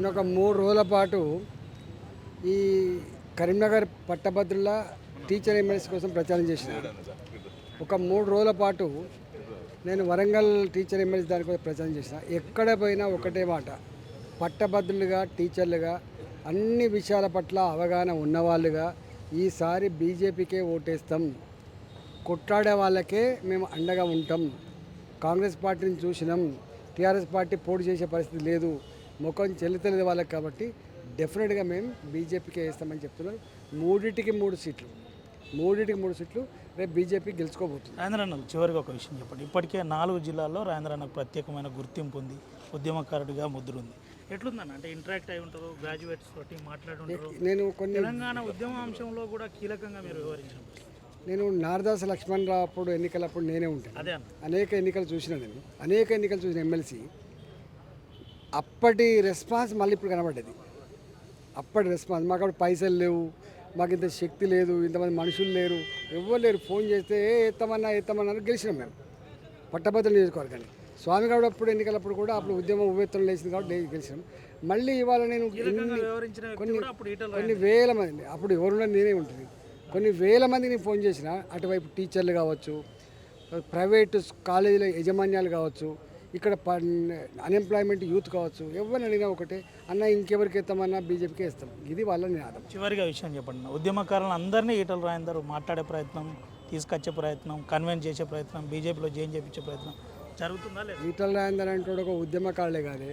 నేను ఒక 3 రోజుల పాటు ఈ కరీంనగర్ పట్టభద్రుల టీచర్ ఎమ్మెల్సీ కోసం ప్రచారం చేసిన. ఒక 3 రోజుల పాటు నేను వరంగల్ టీచర్ ఎమ్మెల్సీ దానికోసం ప్రచారం చేసిన. ఎక్కడ పోయినా ఒకటే మాట, పట్టభద్రులుగా టీచర్లుగా అన్ని విషయాల పట్ల అవగాహన ఉన్నవాళ్ళుగా ఈసారి బీజేపీకే ఓటేస్తాం, కొట్లాడే వాళ్ళకే మేము అండగా ఉంటాం. కాంగ్రెస్ పార్టీని చూసినాం, టీఆర్ఎస్ పార్టీ పోటీ చేసే పరిస్థితి లేదు, ముఖం చెల్లితలేదు వాళ్ళకి, కాబట్టి డెఫినెట్గా మేము బీజేపీకే వేస్తామని చెప్తున్నారు. 3టికి 3 సీట్లు, 3టికి 3 సీట్లు రేపు బీజేపీ గెలుచుకోబోతుంది. రాజేంద్రన్న, చివరిగా ఒక విషయం చెప్పండి. ఇప్పటికే 4 జిల్లాల్లో రాజేంద్రన్నకు ప్రత్యేకమైన గుర్తింపు ఉంది, ఉద్యమకారుడిగా ముద్ర ఉంది. ఎట్లుందన్న, అంటే ఇంటరాక్ట్ అయి ఉంటారు, గ్రాడ్యుయేట్స్ తోటి మాట్లాడుంటారు. నేను తెలంగాణ ఉద్యమ అంశంలో కూడా కీలకంగా మీరు వివరించారు. నేను నారదాస లక్ష్మణరావు అప్పుడు ఎన్నికలప్పుడు నేనే ఉంటాను. అదే అనేక ఎన్నికలు చూసిన, నేను అనేక ఎన్నికలు చూసిన ఎమ్మెల్సీ. అప్పటి రెస్పాన్స్ మళ్ళీ ఇప్పుడు కనబడ్డది. అప్పటి రెస్పాన్స్, మాకు అప్పుడు పైసలు లేవు, మాకు ఇంత శక్తి లేదు, ఇంతమంది మనుషులు లేరు, ఎవ్వరు లేరు. ఫోన్ చేస్తే ఎత్తమన్నా గెలిచినాం మేము పట్టభద్రుల నియోజకవర్గాన్ని. స్వామిగౌడ్ అప్పుడు ఎన్నికలప్పుడు కూడా అప్పుడు ఉద్యమం ఉవ్వెత్తున లేచింది కాబట్టి గెలిచినాం. మళ్ళీ ఇవాళ నేను కొన్ని వేల మంది, అప్పుడు ఎవరున్నా నేనే ఉంటుంది, కొన్ని వేల మందిని ఫోన్ చేసిన. అటువైపు టీచర్లు కావచ్చు, ప్రైవేటు కాలేజీల యజమాన్యాలు కావచ్చు, ఇక్కడ అన్ఎంప్లాయ్మెంట్ యూత్ కావచ్చు, ఎవరిని అడిగినా ఒకటే, అన్న ఇంకెవరికి ఇస్తామన్నా బీజేపీకి ఇస్తాం. ఇది వాళ్ళ నినాదం. చివరిగా విషయం చెప్పండి. ఉద్యమకారులను అందరినీ ఈటల రాజేందర్ మాట్లాడే ప్రయత్నం, తీసుకొచ్చే ప్రయత్నం, కన్విన్స్ చేసే ప్రయత్నం, బీజేపీలో జాయిన్ చేయించే ప్రయత్నం జరుగుతుందా లేదా? ఈటల రాజేందర్ అంటే ఒక ఉద్యమకారులే కాదు,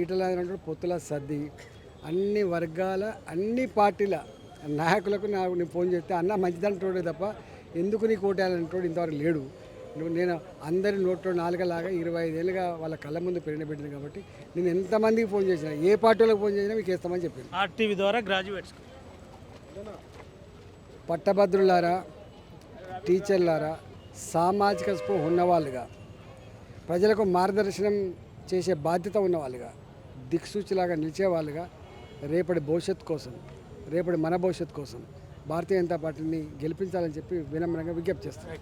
ఈటల రాజేందర్ అంటే పొత్తుల సర్ది, అన్ని వర్గాల అన్ని పార్టీల నాయకులకు నేను ఫోన్ చేస్తే అన్న మంచిదంటోడే తప్ప ఎందుకు నీకు ఓటేయాలంటోడు ఇంతవరకు లేడు. నేను అందరి నోట్లో నాలుగలాగా 25 ఏళ్ళుగా వాళ్ళ కళ్ళ ముందు పెరిగిన బిడ్డను కాబట్టి నేను ఎంతమందికి ఫోన్ చేసినా, ఏ పార్టీ వాళ్ళకి ఫోన్ చేసినా మీకు వేస్తామని చెప్పాను. ఆర్టీవీ ద్వారా గ్రాడ్యుయేట్స్, పట్టభద్రులారా, టీచర్లారా, సామాజిక స్పృహ ఉన్నవాళ్ళుగా, ప్రజలకు మార్గదర్శనం చేసే బాధ్యత ఉన్నవాళ్ళుగా, దిక్సూచిలాగా నిలిచేవాళ్ళుగా రేపటి భవిష్యత్తు కోసం, రేపటి మన భవిష్యత్తు కోసం భారతీయ జనతా పార్టీని గెలిపించాలని చెప్పి వినమ్రంగా విజ్ఞప్తి చేస్తాను.